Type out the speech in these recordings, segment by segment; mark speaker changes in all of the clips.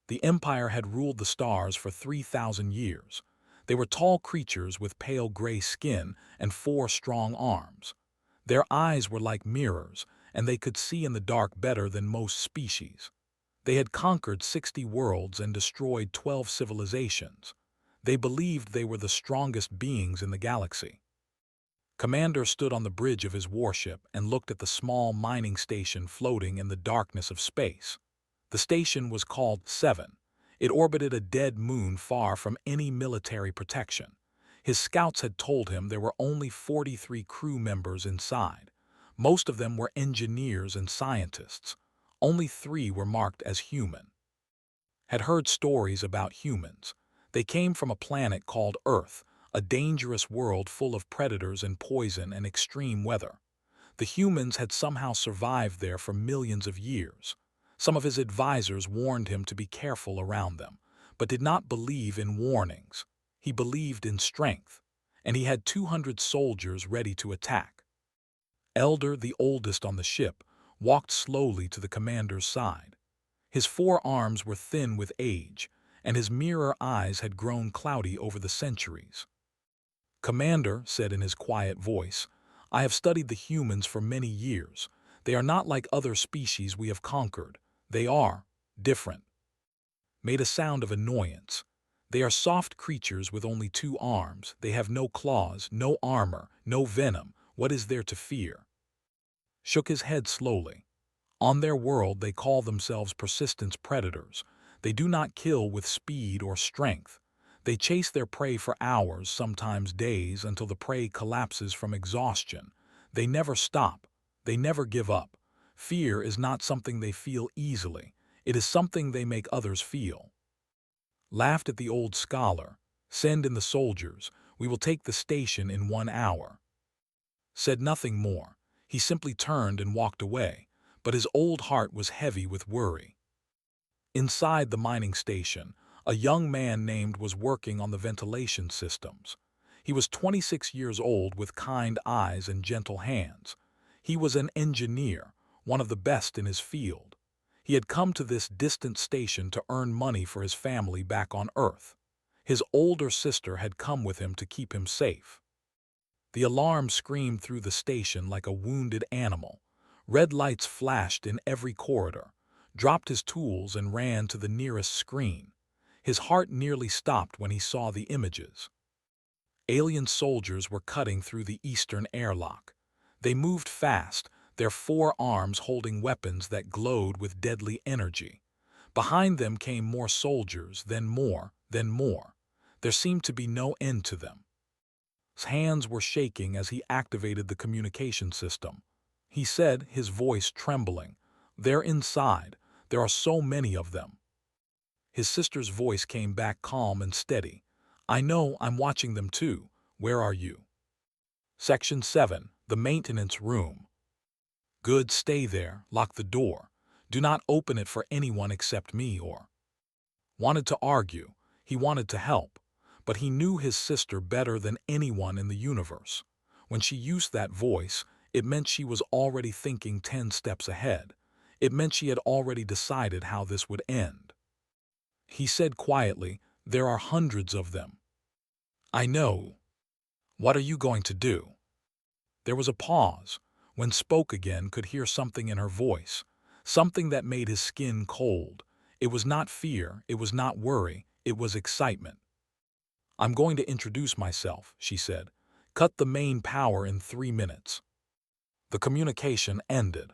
Speaker 1: The Empire had ruled the stars for 3,000 years. They were tall creatures with pale gray skin and 4 strong arms. Their eyes were like mirrors, and they could see in the dark better than most species. They had conquered 60 worlds and destroyed 12 civilizations. They believed they were the strongest beings in the galaxy. Commander stood on the bridge of his warship and looked at the small mining station floating in the darkness of space. The station was called 7. It orbited a dead moon far from any military protection. His scouts had told him there were only 43 crew members inside. Most of them were engineers and scientists. Only 3 were marked as human. Had heard stories about humans. They came from a planet called Earth, a dangerous world full of predators and poison and extreme weather. The humans had somehow survived there for millions of years. Some of his advisors warned him to be careful around them, but did not believe in warnings. He believed in strength, and he had 200 soldiers ready to attack. Elder, the oldest on the ship, walked slowly to the commander's side. His 4 arms were thin with age, and his mirror eyes had grown cloudy over the centuries. "Commander," said in his quiet voice, "I have studied the humans for many years. They are not like other species we have conquered. They are different." Made a sound of annoyance. "They are soft creatures with only 2 arms. They have no claws, no armor, no venom. What is there to fear?" Shook his head slowly. "On their world they call themselves persistence predators. They do not kill with speed or strength. They chase their prey for hours, sometimes days, until the prey collapses from exhaustion. They never stop. They never give up. Fear is not something they feel easily. It is something they make others feel." Laughed at the old scholar. "Send in the soldiers. We will take the station in 1 hour." Said nothing more. He simply turned and walked away, but his old heart was heavy with worry. Inside the mining station, a young man named was working on the ventilation systems. He was 26 years old with kind eyes and gentle hands. He was an engineer, one of the best in his field. He had come to this distant station to earn money for his family back on Earth. His older sister had come with him to keep him safe. The alarm screamed through the station like a wounded animal. Red lights flashed in every corridor. Dropped his tools and ran to the nearest screen. His heart nearly stopped when he saw the images. Alien soldiers were cutting through the eastern airlock. They moved fast, their 4 arms holding weapons that glowed with deadly energy. Behind them came more soldiers, then more, then more. There seemed to be no end to them. His hands were shaking as he activated the communication system. He said, his voice trembling, "They're inside. There are so many of them." His sister's voice came back calm and steady. "I know, I'm watching them too. Where are you?" Section 7, the maintenance room. "Good, stay there. Lock the door. Do not open it for anyone except me or—" Wanted to argue. He wanted to help. But he knew his sister better than anyone in the universe. When she used that voice, it meant she was already thinking 10 steps ahead. It meant she had already decided how this would end. He said quietly, "There are hundreds of them." "I know. What are you going to do?" There was a pause. When spoke again, could hear something in her voice, something that made his skin cold. It was not fear, it was not worry, it was excitement. "I'm going to introduce myself," she said. "Cut the main power in 3 minutes." The communication ended.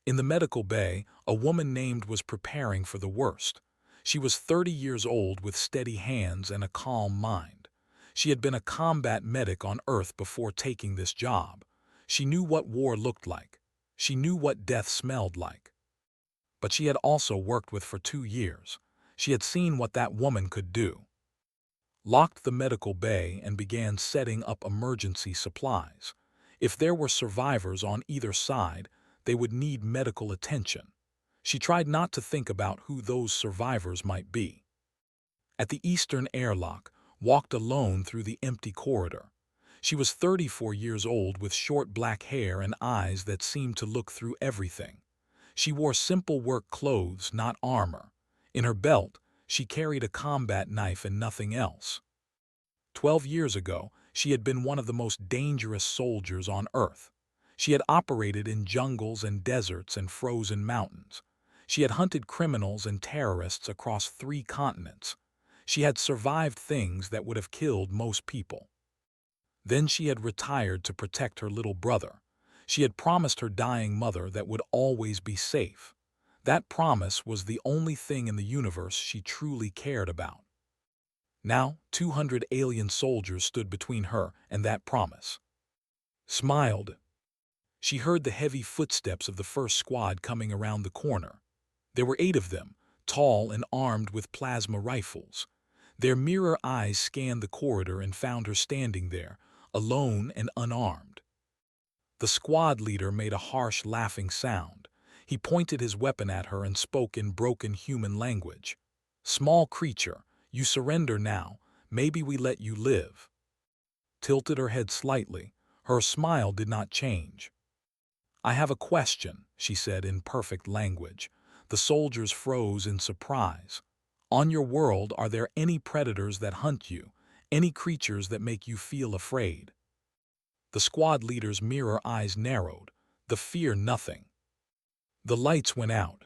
Speaker 1: In the medical bay, a woman named was preparing for the worst. She was 30 years old with steady hands and a calm mind. She had been a combat medic on Earth before taking this job. She knew what war looked like. She knew what death smelled like. But she had also worked with for 2 years. She had seen what that woman could do. Locked the medical bay and began setting up emergency supplies. If there were survivors on either side, they would need medical attention. She tried not to think about who those survivors might be. At the eastern airlock, walked alone through the empty corridor. She was 34 years old with short black hair and eyes that seemed to look through everything. She wore simple work clothes, not armor. In her belt, she carried a combat knife and nothing else. 12 years ago, she had been one of the most dangerous soldiers on Earth. She had operated in jungles and deserts and frozen mountains. She had hunted criminals and terrorists across 3 continents. She had survived things that would have killed most people. Then she had retired to protect her little brother. She had promised her dying mother that would always be safe. That promise was the only thing in the universe she truly cared about. Now, 200 alien soldiers stood between her and that promise. Smiled. She heard the heavy footsteps of the first squad coming around the corner. There were 8 of them, tall and armed with plasma rifles. Their mirror eyes scanned the corridor and found her standing there, alone and unarmed. The squad leader made a harsh, laughing sound. He pointed his weapon at her and spoke in broken human language. "Small creature, you surrender now. Maybe we let you live." Tilted her head slightly. Her smile did not change. "I have a question," she said in perfect language. The soldiers froze in surprise. "On your world, are there any predators that hunt you? Any creatures that make you feel afraid?" The squad leader's mirror eyes narrowed. The fear nothing. The lights went out.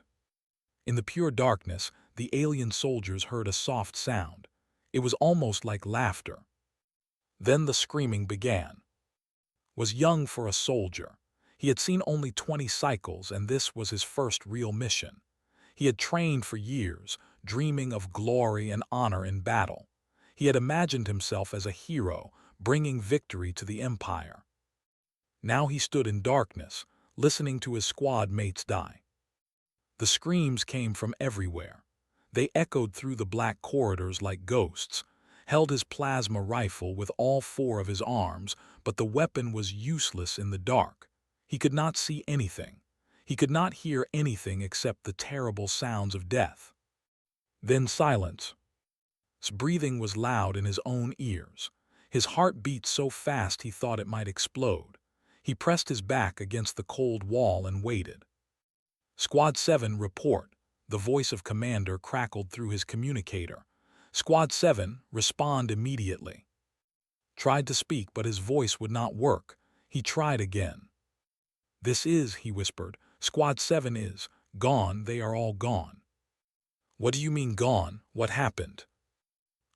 Speaker 1: In the pure darkness, the alien soldiers heard a soft sound. It was almost like laughter. Then the screaming began. Was young for a soldier. He had seen only 20 cycles, and this was his first real mission. He had trained for years, dreaming of glory and honor in battle. He had imagined himself as a hero, bringing victory to the Empire. Now he stood in darkness, listening to his squad mates die. The screams came from everywhere. They echoed through the black corridors like ghosts. Held his plasma rifle with all 4 of his arms, but the weapon was useless in the dark. He could not see anything. He could not hear anything except the terrible sounds of death. Then silence. His breathing was loud in his own ears. His heart beat so fast he thought it might explode. He pressed his back against the cold wall and waited. "Squad 7, report." The voice of Commander crackled through his communicator. "Squad 7, respond immediately." Tried to speak, but his voice would not work. He tried again. "This is," he whispered. "Squad 7 is gone. They are all gone." "What do you mean gone? What happened?"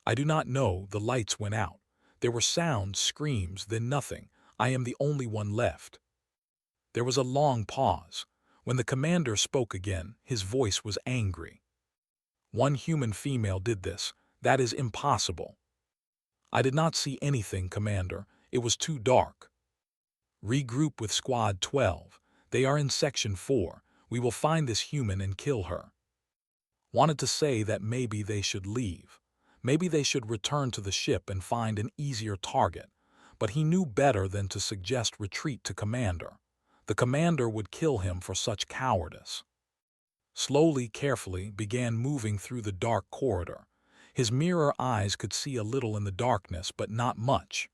Speaker 1: "I do not know." The lights went out. There were sounds, screams, then nothing. "I am the only one left." There was a long pause. When the commander spoke again, his voice was angry. "One human female did this. That is impossible." "I did not see anything, Commander. It was too dark." "Regroup with Squad 12. They are in Section 4. We will find this human and kill her." Wanted to say that maybe they should leave. Maybe they should return to the ship and find an easier target. But he knew better than to suggest retreat to Commander. The commander would kill him for such cowardice. Slowly, carefully, began moving through the dark corridor. His mirror eyes could see a little in the darkness, but not much.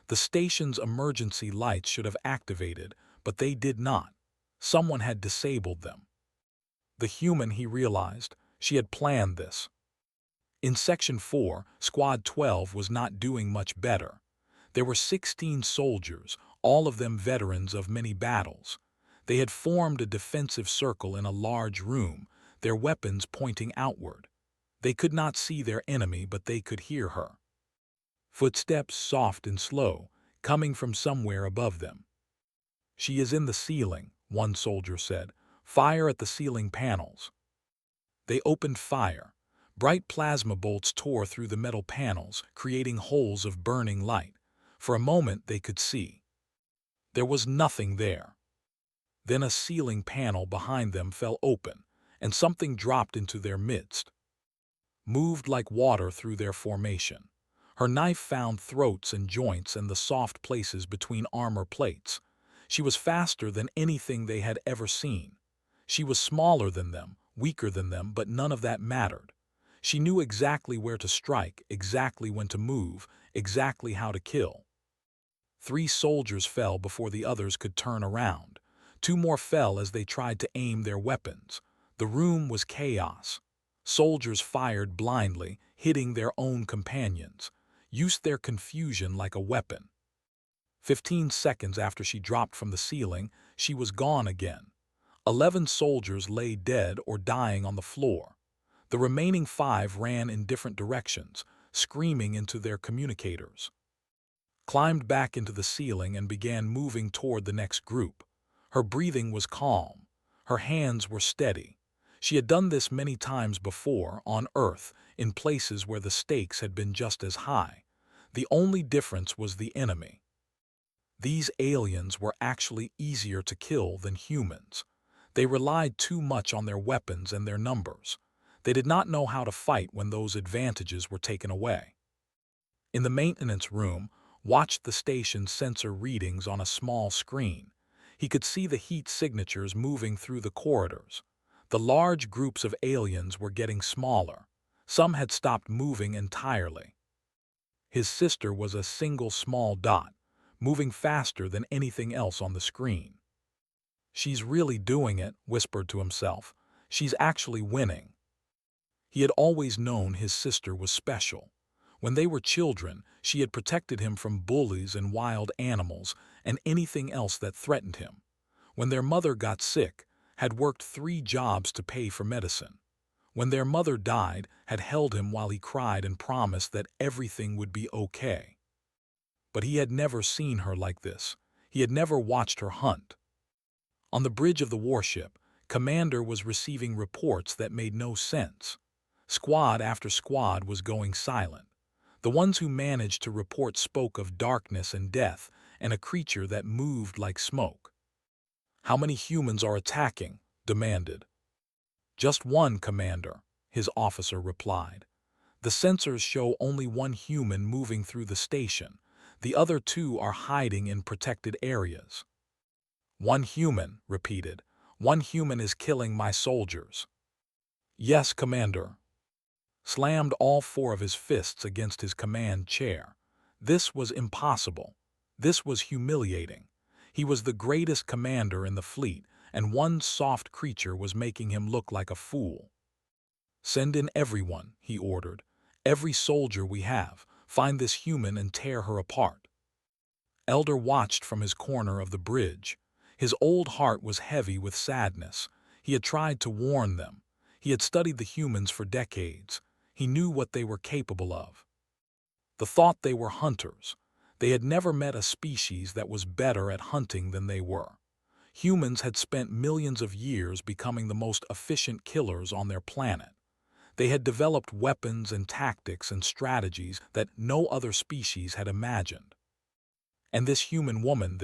Speaker 1: The station's emergency lights should have activated, but they did not. Someone had disabled them. The human, he realized, she had planned this. In Section 4, Squad 12 was not doing much better. There were 16 soldiers, all of them veterans of many battles. They had formed a defensive circle in a large room, their weapons pointing outward. They could not see their enemy, but they could hear her. Footsteps, soft and slow, coming from somewhere above them. "She is in the ceiling," one soldier said. "Fire at the ceiling panels." They opened fire. Bright plasma bolts tore through the metal panels, creating holes of burning light. For a moment they could see. There was nothing there. Then a ceiling panel behind them fell open, and something dropped into their midst. Moved like water through their formation. Her knife found throats and joints and the soft places between armor plates. She was faster than anything they had ever seen. She was smaller than them, weaker than them, but none of that mattered. She knew exactly where to strike, exactly when to move, exactly how to kill. 3 soldiers fell before the others could turn around. 2 more fell as they tried to aim their weapons. The room was chaos. Soldiers fired blindly, hitting their own companions, used their confusion like a weapon. 15 seconds after she dropped from the ceiling, she was gone again. 11 soldiers lay dead or dying on the floor. The remaining 5 ran in different directions, screaming into their communicators. Climbed back into the ceiling and began moving toward the next group. Her breathing was calm. Her hands were steady. She had done this many times before, on Earth, in places where the stakes had been just as high. The only difference was the enemy. These aliens were actually easier to kill than humans. They relied too much on their weapons and their numbers. They did not know how to fight when those advantages were taken away. In the maintenance room, watched the station's sensor readings on a small screen. He could see the heat signatures moving through the corridors. The large groups of aliens were getting smaller. Some had stopped moving entirely. His sister was a single small dot, moving faster than anything else on the screen. "She's really doing it," whispered to himself. "She's actually winning." He had always known his sister was special. When they were children, she had protected him from bullies and wild animals and anything else that threatened him. When their mother got sick, had worked 3 jobs to pay for medicine. When their mother died, had held him while he cried and promised that everything would be okay. But he had never seen her like this. He had never watched her hunt. On the bridge of the warship, Commander was receiving reports that made no sense. Squad after squad was going silent. The ones who managed to report spoke of darkness and death and a creature that moved like smoke. "How many humans are attacking?" demanded. "Just one, Commander," his officer replied. "The sensors show only one human moving through the station. The other 2 are hiding in protected areas." "One human," repeated. "One human is killing my soldiers." "Yes, Commander." Slammed all 4 of his fists against his command chair. This was impossible. This was humiliating. He was the greatest commander in the fleet, and one soft creature was making him look like a fool. "Send in everyone," he ordered. "Every soldier we have. Find this human and tear her apart." Elder watched from his corner of the bridge. His old heart was heavy with sadness. He had tried to warn them. He had studied the humans for decades. He knew what they were capable of. The thought they were hunters. They had never met a species that was better at hunting than they were. Humans had spent millions of years becoming the most efficient killers on their planet. They had developed weapons and tactics and strategies that no other species had imagined. And this human woman,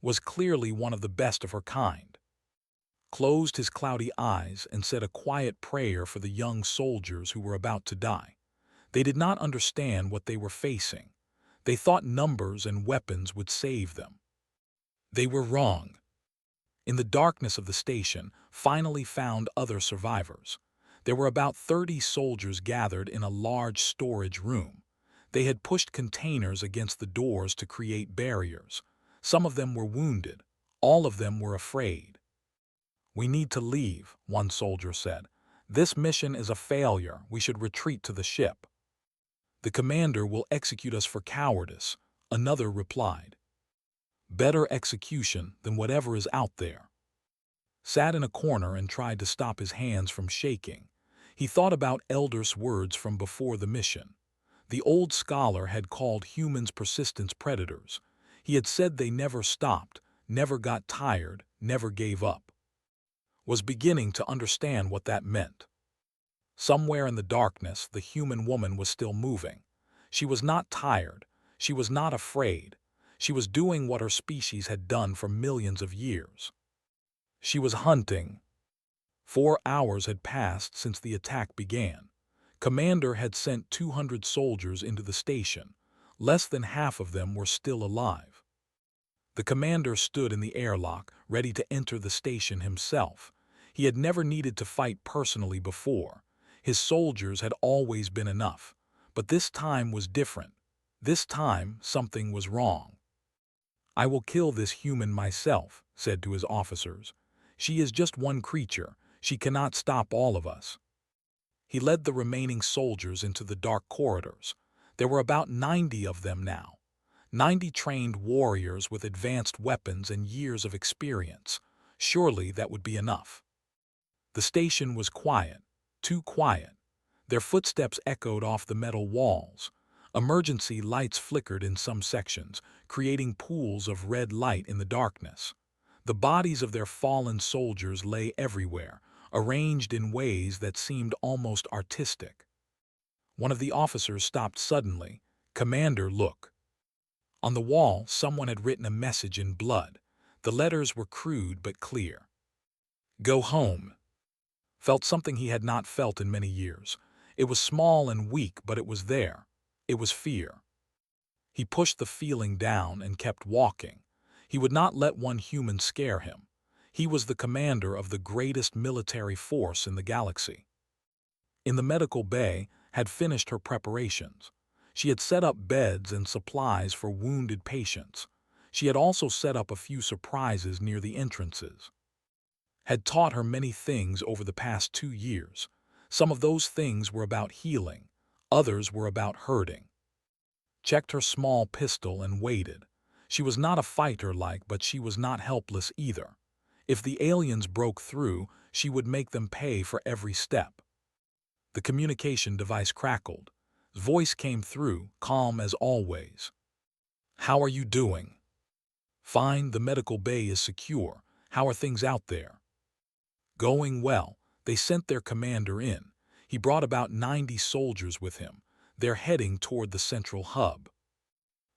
Speaker 1: was clearly one of the best of her kind. Closed his cloudy eyes and said a quiet prayer for the young soldiers who were about to die. They did not understand what they were facing. They thought numbers and weapons would save them. They were wrong. In the darkness of the station, finally found other survivors. There were about 30 soldiers gathered in a large storage room. They had pushed containers against the doors to create barriers. Some of them were wounded. All of them were afraid. "We need to leave," one soldier said. "This mission is a failure. We should retreat to the ship." "The commander will execute us for cowardice," another replied. "Better execution than whatever is out there." Sat in a corner and tried to stop his hands from shaking. He thought about Elder's words from before the mission. The old scholar had called humans persistence predators. He had said they never stopped, never got tired, never gave up. Was beginning to understand what that meant. Somewhere in the darkness, the human woman was still moving. She was not tired. She was not afraid. She was doing what her species had done for millions of years. She was hunting. 4 hours had passed since the attack began. Commander had sent 200 soldiers into the station. Less than half of them were still alive. The commander stood in the airlock, ready to enter the station himself. He had never needed to fight personally before. His soldiers had always been enough. But this time was different. This time, something was wrong. "I will kill this human myself," said to his officers. "She is just one creature. She cannot stop all of us." He led the remaining soldiers into the dark corridors. There were about 90 of them now. 90 trained warriors with advanced weapons and years of experience. Surely that would be enough. The station was quiet, too quiet. Their footsteps echoed off the metal walls. Emergency lights flickered in some sections, creating pools of red light in the darkness. The bodies of their fallen soldiers lay everywhere, arranged in ways that seemed almost artistic. One of the officers stopped suddenly. "Commander, look." On the wall, someone had written a message in blood. The letters were crude but clear. "Go home." Felt something he had not felt in many years. It was small and weak, but it was there. It was fear. He pushed the feeling down and kept walking. He would not let one human scare him. He was the commander of the greatest military force in the galaxy. In the medical bay, had finished her preparations. She had set up beds and supplies for wounded patients. She had also set up a few surprises near the entrances. Had taught her many things over the past 2 years. Some of those things were about healing, others were about hurting. Checked her small pistol and waited. She was not a fighter but she was not helpless either. If the aliens broke through, she would make them pay for every step. The communication device crackled. Voice came through, calm as always. "How are you doing?" "Fine, the medical bay is secure. How are things out there?" "Going well." They sent their commander in. He brought about 90 soldiers with him. They're heading toward the central hub.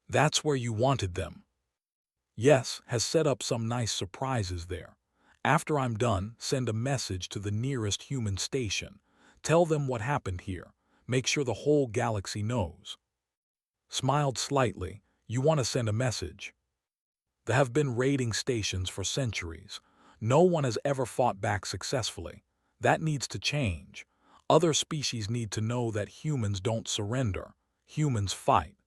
Speaker 1: "That's where you wanted them." "Yes, has set up some nice surprises there. After I'm done, send a message to the nearest human station. Tell them what happened here. Make sure the whole galaxy knows." Smiled slightly. "You want to send a message?" There have been raiding stations for centuries. No one has ever fought back successfully. That needs to change. Other species need to know that humans don't surrender. Humans fight.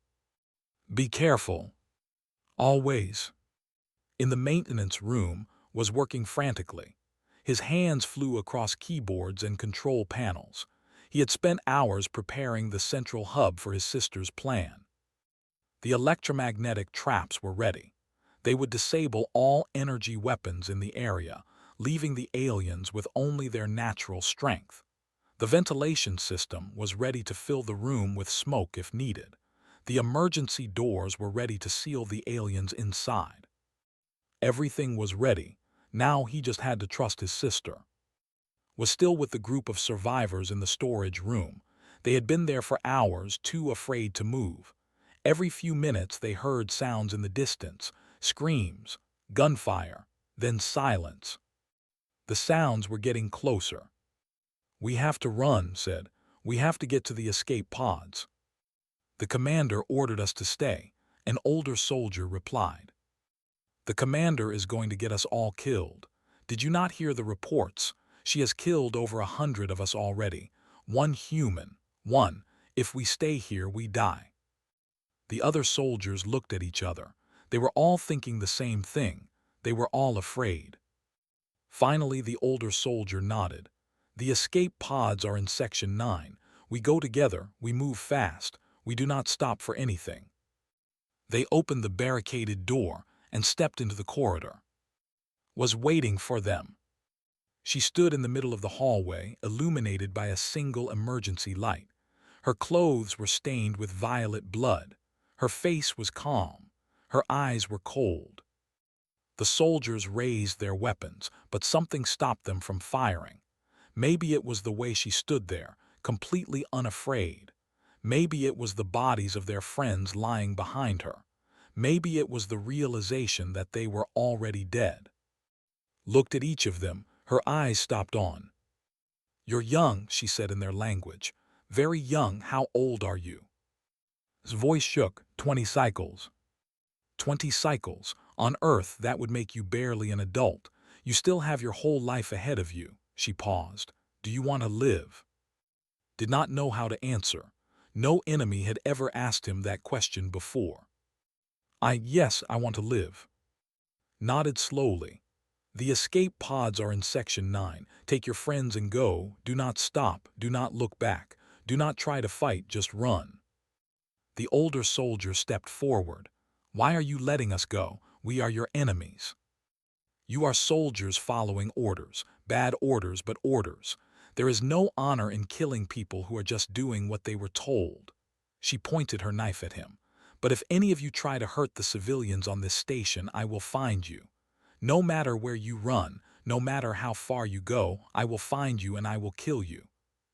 Speaker 1: Be careful. Always. In the maintenance room, was working frantically. His hands flew across keyboards and control panels. He had spent hours preparing the central hub for his sister's plan. The electromagnetic traps were ready. They would disable all energy weapons in the area, leaving the aliens with only their natural strength. The ventilation system was ready to fill the room with smoke if needed. The emergency doors were ready to seal the aliens inside. Everything was ready. Now he just had to trust his sister. Was still with the group of survivors in the storage room. They had been there for hours, too afraid to move. Every few minutes they heard sounds in the distance, screams, gunfire, then silence. The sounds were getting closer. "We have to run," said. "We have to get to the escape pods." "The commander ordered us to stay," an older soldier replied. "The commander is going to get us all killed. Did you not hear the reports? She has killed over 100 of us already. One human. One. If we stay here, we die." The other soldiers looked at each other. They were all thinking the same thing. They were all afraid. Finally, the older soldier nodded. "The escape pods are in Section 9. We go together, we move fast, we do not stop for anything." They opened the barricaded door and stepped into the corridor. Was waiting for them. She stood in the middle of the hallway, illuminated by a single emergency light. Her clothes were stained with violet blood. Her face was calm. Her eyes were cold. The soldiers raised their weapons, but something stopped them from firing. Maybe it was the way she stood there, completely unafraid. Maybe it was the bodies of their friends lying behind her. Maybe it was the realization that they were already dead. Looked at each of them, her eyes stopped on. "You're young," she said in their language. "Very young. How old are you?" His voice shook. 20 cycles. 20 cycles. On Earth, that would make you barely an adult. You still have your whole life ahead of you. She paused. "Do you want to live?" Did not know how to answer. No enemy had ever asked him that question before. Yes, I want to live." Nodded slowly. The escape pods are in Section 9. Take your friends and go. Do not stop. Do not look back. Do not try to fight. Just run. The older soldier stepped forward. Why are you letting us go? We are your enemies. You are soldiers following orders. Bad orders, but orders. There is no honor in killing people who are just doing what they were told. She pointed her knife at him. But if any of you try to hurt the civilians on this station, I will find you. No matter where you run, no matter how far you go, I will find you and I will kill you.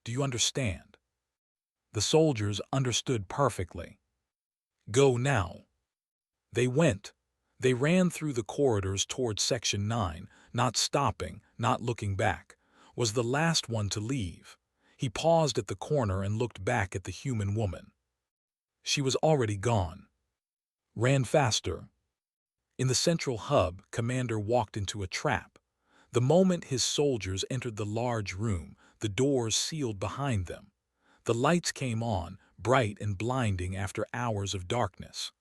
Speaker 1: Do you understand? The soldiers understood perfectly. Go now. They went. They ran through the corridors toward Section 9, not stopping, not looking back. Was the last one to leave. He paused at the corner and looked back at the human woman. She was already gone. Ran faster. In the central hub, Commander walked into a trap. The moment his soldiers entered the large room, the doors sealed behind them. The lights came on, bright and blinding after hours of darkness.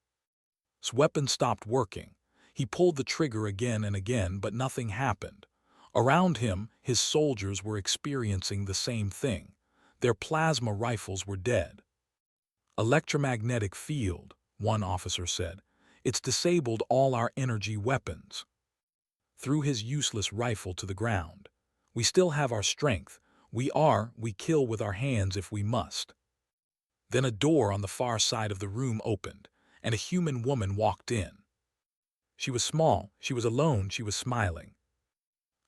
Speaker 1: His weapon stopped working. He pulled the trigger again and again, but nothing happened. Around him, his soldiers were experiencing the same thing. Their plasma rifles were dead. Electromagnetic field, one officer said. It's disabled all our energy weapons. Threw his useless rifle to the ground. We still have our strength. We kill with our hands if we must. Then a door on the far side of the room opened, and a human woman walked in. She was small, she was alone, she was smiling.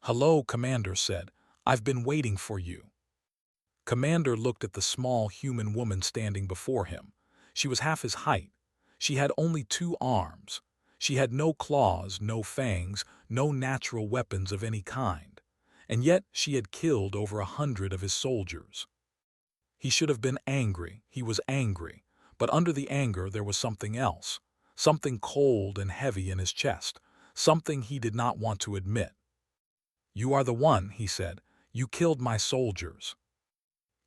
Speaker 1: Hello, Commander said. I've been waiting for you. Commander looked at the small human woman standing before him. She was half his height. She had only 2 arms. She had no claws, no fangs, no natural weapons of any kind. And yet she had killed over 100 of his soldiers. He should have been angry. He was angry. But under the anger there was something else. Something cold and heavy in his chest. Something he did not want to admit. You are the one, he said. You killed my soldiers.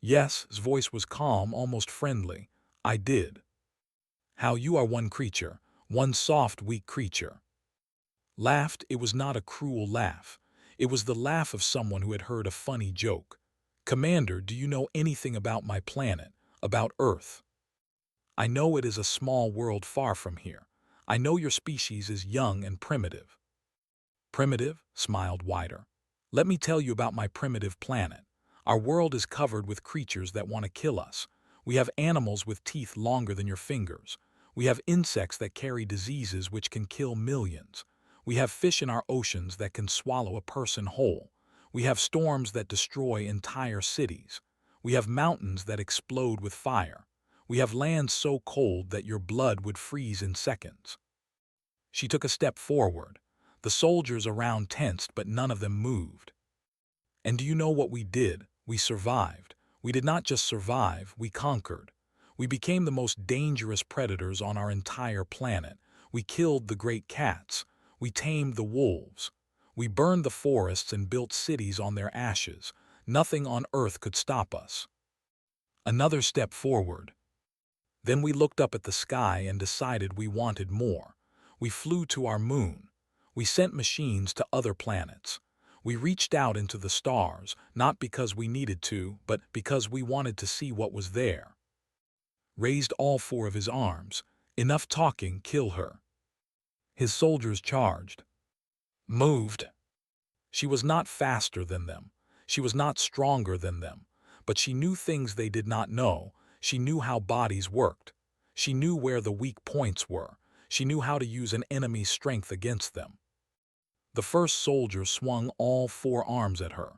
Speaker 1: Yes, his voice was calm, almost friendly. I did. How you are one creature, one soft, weak creature. Laughed, it was not a cruel laugh. It was the laugh of someone who had heard a funny joke. Commander, do you know anything about my planet, about Earth? I know it is a small world far from here. I know your species is young and primitive. Primitive? Smiled Wider. Let me tell you about my primitive planet. Our world is covered with creatures that want to kill us. We have animals with teeth longer than your fingers. We have insects that carry diseases which can kill millions. We have fish in our oceans that can swallow a person whole. We have storms that destroy entire cities. We have mountains that explode with fire. We have lands so cold that your blood would freeze in seconds. She took a step forward. The soldiers around tensed, but none of them moved. And do you know what we did? We survived. We did not just survive, we conquered. We became the most dangerous predators on our entire planet. We killed the great cats. We tamed the wolves. We burned the forests and built cities on their ashes. Nothing on Earth could stop us. Another step forward. Then we looked up at the sky and decided we wanted more. We flew to our moon. We sent machines to other planets. We reached out into the stars, not because we needed to, but because we wanted to see what was there. Raised all 4 of his arms. Enough talking, kill her. His soldiers charged. Moved. She was not faster than them. She was not stronger than them. But she knew things they did not know. She knew how bodies worked. She knew where the weak points were. She knew how to use an enemy's strength against them. The first soldier swung all 4 arms at her.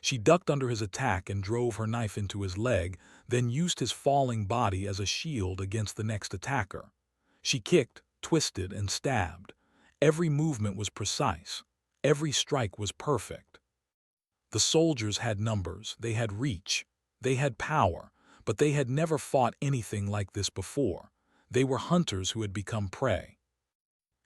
Speaker 1: She ducked under his attack and drove her knife into his leg, then used his falling body as a shield against the next attacker. She kicked, twisted, and stabbed. Every movement was precise. Every strike was perfect. The soldiers had numbers, they had reach, they had power, but they had never fought anything like this before. They were hunters who had become prey.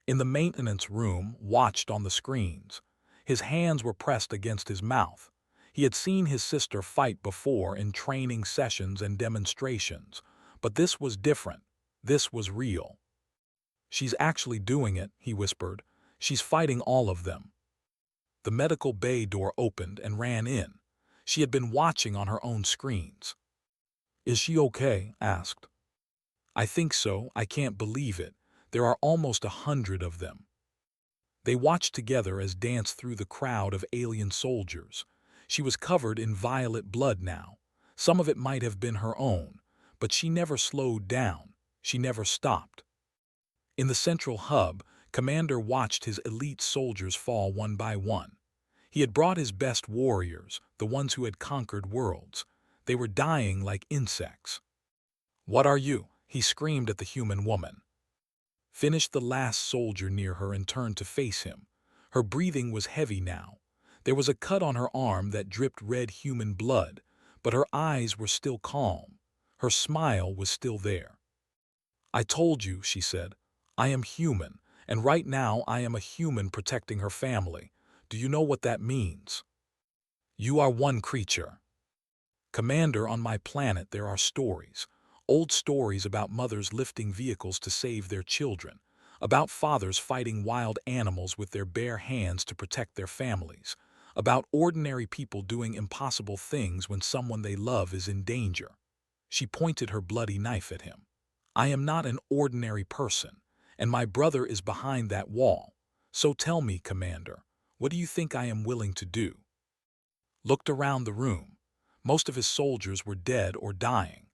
Speaker 1: In the maintenance room, watched on the screens. His hands were pressed against his mouth. He had seen his sister fight before in training sessions and demonstrations, but this was different. This was real. She's actually doing it, he whispered. She's fighting all of them. The medical bay door opened and ran in. She had been watching on her own screens. "Is she okay?" asked. "I think so. I can't believe it. There are almost 100 of them." They watched together as danced through the crowd of alien soldiers. She was covered in violet blood now. Some of it might have been her own, but she never slowed down. She never stopped. In the central hub, Commander watched his elite soldiers fall one by one. He had brought his best warriors, the ones who had conquered worlds. They were dying like insects. "What are you?" he screamed at the human woman. Finished the last soldier near her and turned to face him. Her breathing was heavy now. There was a cut on her arm that dripped red human blood, but her eyes were still calm. Her smile was still there. "I told you," she said. "I am human, and right now I am a human protecting her family. Do you know what that means?" "You are one creature." "Commander, on my planet there are stories. Old stories about mothers lifting vehicles to save their children, about fathers fighting wild animals with their bare hands to protect their families, about ordinary people doing impossible things when someone they love is in danger." She pointed her bloody knife at him. "I am not an ordinary person, and my brother is behind that wall. So tell me, Commander, what do you think I am willing to do?" Looked around the room. Most of his soldiers were dead or dying.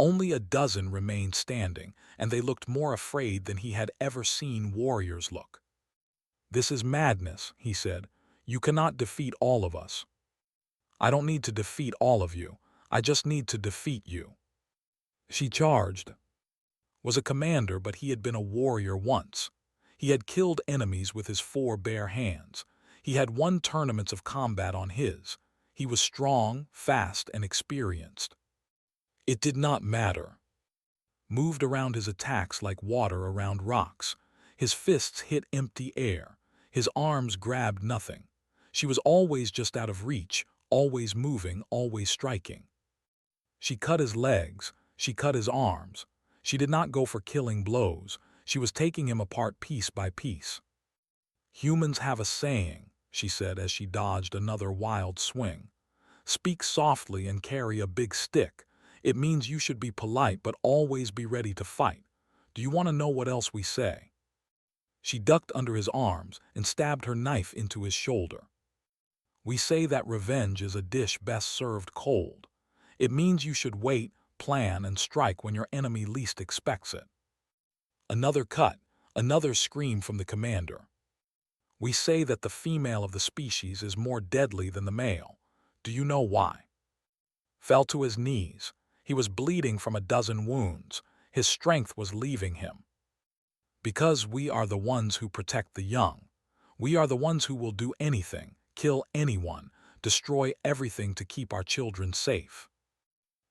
Speaker 1: Only a dozen remained standing, and they looked more afraid than he had ever seen warriors look. "This is madness," he said. "You cannot defeat all of us." "I don't need to defeat all of you. I just need to defeat you." She charged. Was a commander, but he had been a warrior once. He had killed enemies with his 4 bare hands. He had won tournaments of combat on his. He was strong, fast, and experienced. It did not matter. Moved around his attacks like water around rocks. His fists hit empty air. His arms grabbed nothing. She was always just out of reach, always moving, always striking. She cut his legs. She cut his arms. She did not go for killing blows. She was taking him apart piece by piece. "Humans have a saying," she said as she dodged another wild swing. "Speak softly and carry a big stick. It means you should be polite but always be ready to fight. Do you want to know what else we say?" She ducked under his arms and stabbed her knife into his shoulder. "We say that revenge is a dish best served cold. It means you should wait, plan, and strike when your enemy least expects it." Another cut, another scream from the commander. "We say that the female of the species is more deadly than the male. Do you know why?" Fell to his knees. He was bleeding from a dozen wounds. His strength was leaving him. "Because we are the ones who protect the young. We are the ones who will do anything, kill anyone, destroy everything to keep our children safe."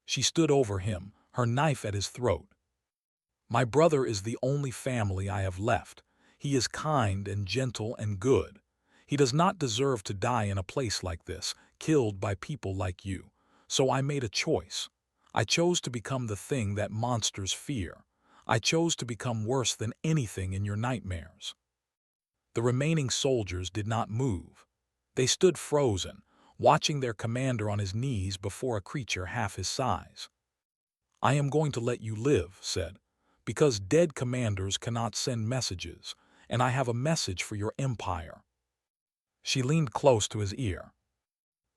Speaker 1: She stood over him, her knife at his throat. "My brother is the only family I have left. He is kind and gentle and good. He does not deserve to die in a place like this, killed by people like you. So I made a choice. I chose to become the thing that monsters fear. I chose to become worse than anything in your nightmares." The remaining soldiers did not move. They stood frozen, watching their commander on his knees before a creature half his size. "I am going to let you live," said, "because dead commanders cannot send messages, and I have a message for your empire." She leaned close to his ear.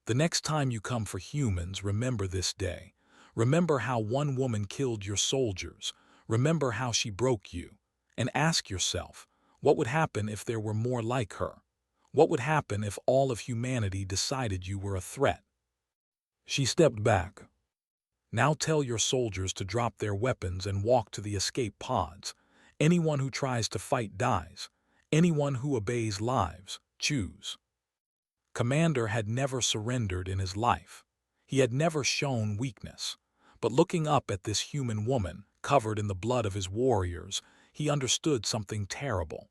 Speaker 1: "The next time you come for humans, remember this day. Remember how one woman killed your soldiers. Remember how she broke you. And ask yourself, what would happen if there were more like her? What would happen if all of humanity decided you were a threat?" She stepped back. "Now tell your soldiers to drop their weapons and walk to the escape pods. Anyone who tries to fight dies. Anyone who obeys lives. Choose." Commander had never surrendered in his life. He had never shown weakness. But looking up at this human woman, covered in the blood of his warriors, he understood something terrible.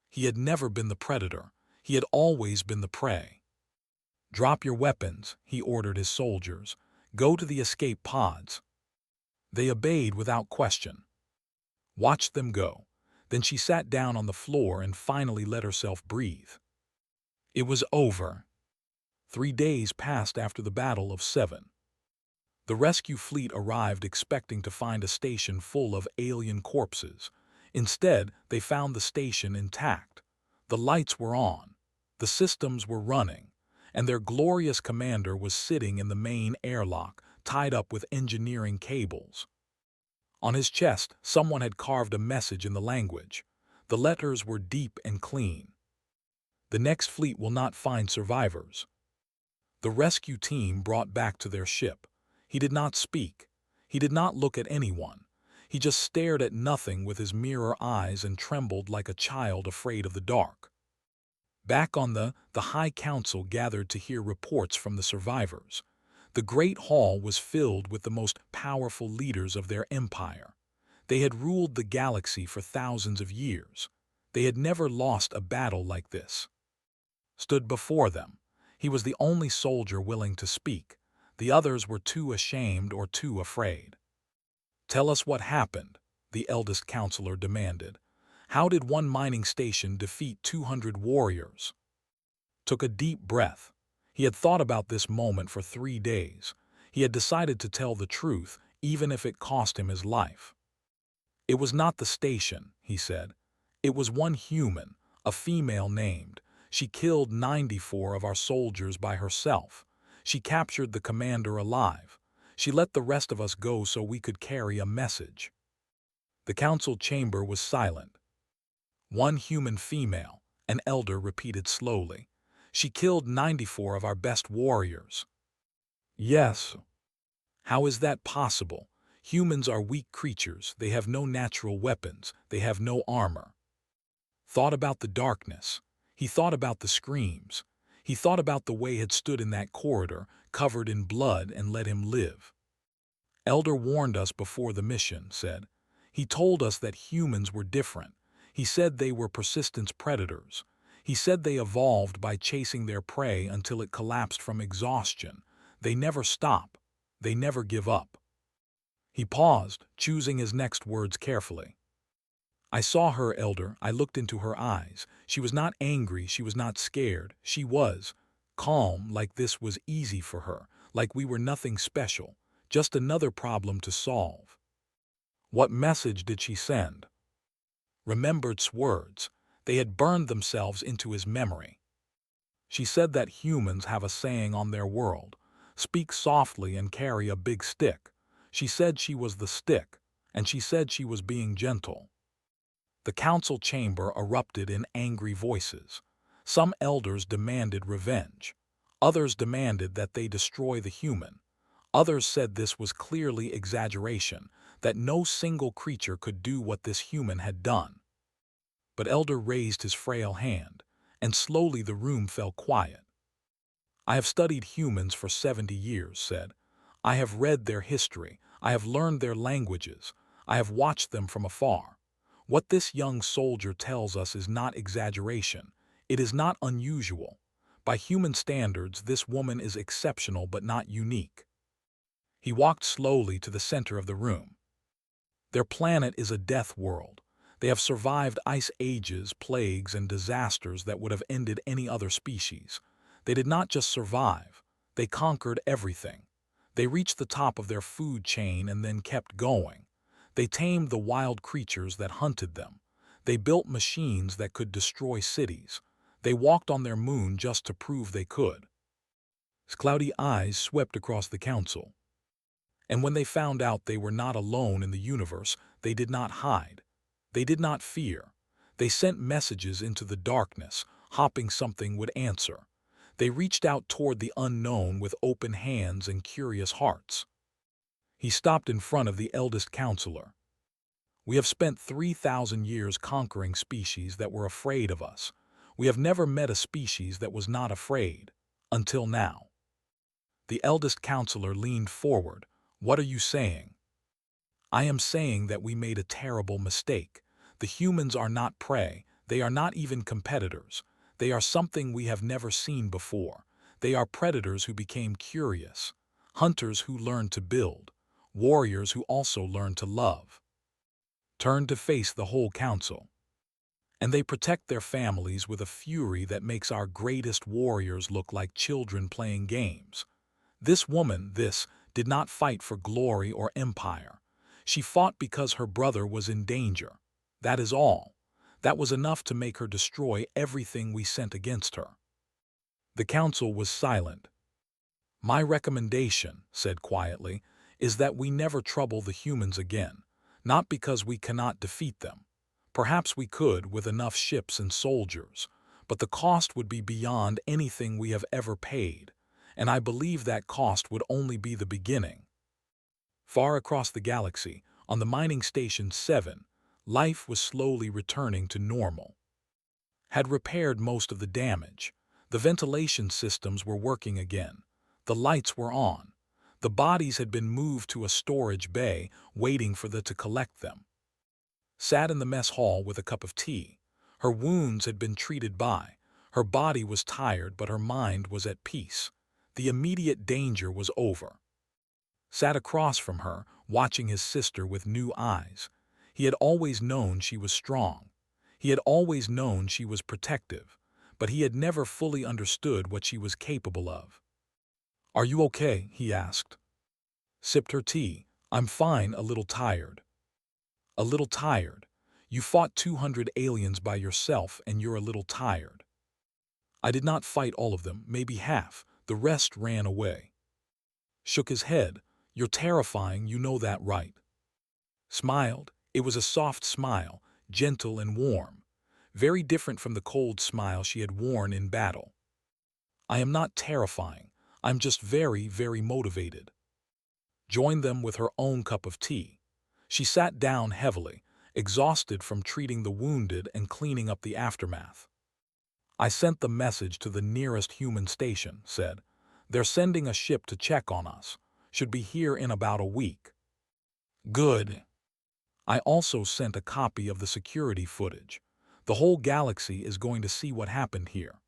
Speaker 1: He had never been the predator. He had always been the prey. "Drop your weapons," he ordered his soldiers. "Go to the escape pods." They obeyed without question. Watched them go. Then she sat down on the floor and finally let herself breathe. It was over. 3 days passed after the Battle of Seven. The rescue fleet arrived expecting to find a station full of alien corpses. Instead, they found the station intact. The lights were on, the systems were running, and their glorious commander was sitting in the main airlock, tied up with engineering cables. On his chest, someone had carved a message in the language. The letters were deep and clean. The next fleet will not find survivors. The rescue team brought back to their ship. He did not speak. He did not look at anyone. He just stared at nothing with his mirror eyes and trembled like a child afraid of the dark. Back on the High Council gathered to hear reports from the survivors. The Great Hall was filled with the most powerful leaders of their empire. They had ruled the galaxy for thousands of years. They had never lost a battle like this. Stood before them. He was the only soldier willing to speak. The others were too ashamed or too afraid. "Tell us what happened," the eldest counselor demanded. "How did one mining station defeat 200 warriors?" Took a deep breath. He had thought about this moment for 3 days. He had decided to tell the truth, even if it cost him his life. "It was not the station," he said. "It was one human, a female named. She killed 94 of our soldiers by herself. She captured the commander alive. She let the rest of us go so we could carry a message." The council chamber was silent. "One human female," an elder repeated slowly. "She killed 94 of our best warriors." "Yes." "How is that possible? Humans are weak creatures. They have no natural weapons. They have no armor." Thought about the darkness. He thought about the screams. He thought about the way had stood in that corridor, covered in blood, and let him live. "Elder warned us before the mission," said. "He told us that humans were different. He said they were persistent predators. He said they evolved by chasing their prey until it collapsed from exhaustion. They never stop. They never give up." He paused, choosing his next words carefully. "I saw her, Elder. I looked into her eyes. She was not angry. She was not scared. She was calm, like this was easy for her, like we were nothing special, just another problem to solve." What message did she send? Remembered's words. They had burned themselves into his memory. She said that humans have a saying on their world: "Speak softly and carry a big stick." She said she was the stick, and she said she was being gentle. The council chamber erupted in angry voices. Some elders demanded revenge. Others demanded that they destroy the human. Others said this was clearly exaggeration, that no single creature could do what this human had done. But Elder raised his frail hand, and slowly the room fell quiet. "I have studied humans for 70 years, said. "I have read their history. I have learned their languages. I have watched them from afar. What this young soldier tells us is not exaggeration. It is not unusual. By human standards, this woman is exceptional but not unique." He walked slowly to the center of the room. "Their planet is a death world. They have survived ice ages, plagues, and disasters that would have ended any other species. They did not just survive. They conquered everything. They reached the top of their food chain and then kept going. They tamed the wild creatures that hunted them. They built machines that could destroy cities. They walked on their moon just to prove they could." His cloudy eyes swept across the council. And when they found out they were not alone in the universe, they did not hide. They did not fear. They sent messages into the darkness, hoping something would answer. They reached out toward the unknown with open hands and curious hearts. He stopped in front of the eldest counselor. "We have spent 3,000 years conquering species that were afraid of us. We have never met a species that was not afraid. Until now." The eldest counselor leaned forward. "What are you saying?" "I am saying that we made a terrible mistake. The humans are not prey. They are not even competitors. They are something we have never seen before. They are predators who became curious, hunters who learned to build, warriors who also learned to love." Turned to face the whole council. And they protect their families with a fury that makes our greatest warriors look like children playing games. This woman, did not fight for glory or empire. She fought because her brother was in danger. That is all. That was enough to make her destroy everything we sent against her. The council was silent. My recommendation, said quietly, is that we never trouble the humans again, not because we cannot defeat them. Perhaps we could with enough ships and soldiers, but the cost would be beyond anything we have ever paid, and I believe that cost would only be the beginning. Far across the galaxy, on the mining station 7, life was slowly returning to normal. Had repaired most of the damage. The ventilation systems were working again. The lights were on. The bodies had been moved to a storage bay, waiting for to collect them. Sat in the mess hall with a cup of tea. Her wounds had been treated by. Her body was tired, but her mind was at peace. The immediate danger was over. Sat across from her, watching his sister with new eyes. He had always known she was strong. He had always known she was protective, but he had never fully understood what she was capable of. "Are you okay?" he asked. Sipped her tea. "I'm fine, a little tired." "A little tired? You fought 200 aliens by yourself and you're a little tired." "I did not fight all of them, maybe half. The rest ran away." Shook his head. "You're terrifying, you know that, right?" Smiled. It was a soft smile, gentle and warm, very different from the cold smile she had worn in battle. "I am not terrifying. I'm just very, very motivated." Joined them with her own cup of tea. She sat down heavily, exhausted from treating the wounded and cleaning up the aftermath. "I sent the message to the nearest human station," said. "They're sending a ship to check on us. Should be here in about a week." "Good." "I also sent a copy of the security footage. The whole galaxy is going to see what happened here."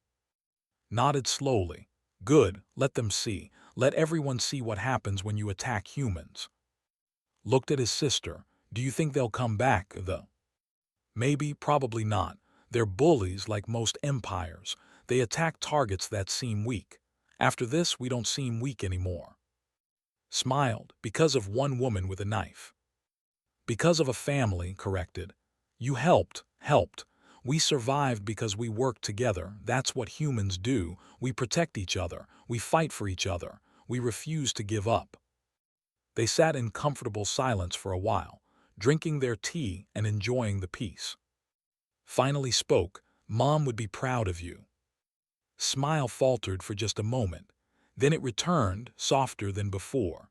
Speaker 1: Nodded slowly. "Good, let them see. Let everyone see what happens when you attack humans." Looked at his sister. "Do you think they'll come back, though?" "Maybe, probably not. They're bullies like most empires. They attack targets that seem weak. After this, we don't seem weak anymore." Smiled. "Because of one woman with a knife." "Because of a family," corrected. "You helped. We survived because we worked together. That's what humans do. We protect each other. We fight for each other. We refuse to give up." They sat in comfortable silence for a while, drinking their tea and enjoying the peace. Finally spoke. "Mom would be proud of you." Smile faltered for just a moment. Then it returned, softer than before.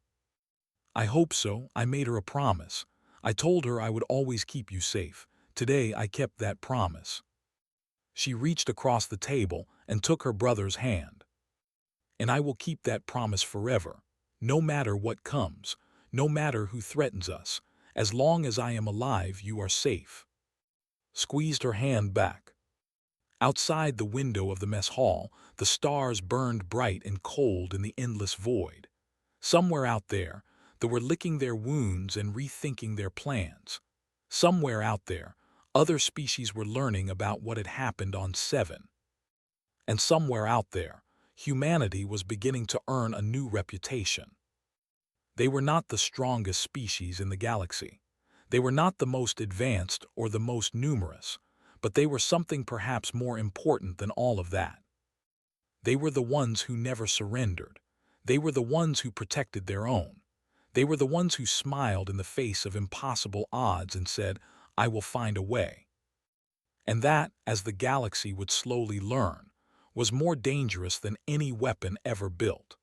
Speaker 1: "I hope so. I made her a promise. I told her I would always keep you safe. Today I kept that promise." She reached across the table and took her brother's hand. "And I will keep that promise forever. No matter what comes, no matter who threatens us, as long as I am alive, you are safe." Squeezed her hand back. Outside the window of the mess hall, the stars burned bright and cold in the endless void. Somewhere out there, they were licking their wounds and rethinking their plans. Somewhere out there, other species were learning about what had happened on 7. And somewhere out there, humanity was beginning to earn a new reputation. They were not the strongest species in the galaxy. They were not the most advanced or the most numerous, but they were something perhaps more important than all of that. They were the ones who never surrendered. They were the ones who protected their own. They were the ones who smiled in the face of impossible odds and said, "I will find a way." And that, as the galaxy would slowly learn, was more dangerous than any weapon ever built.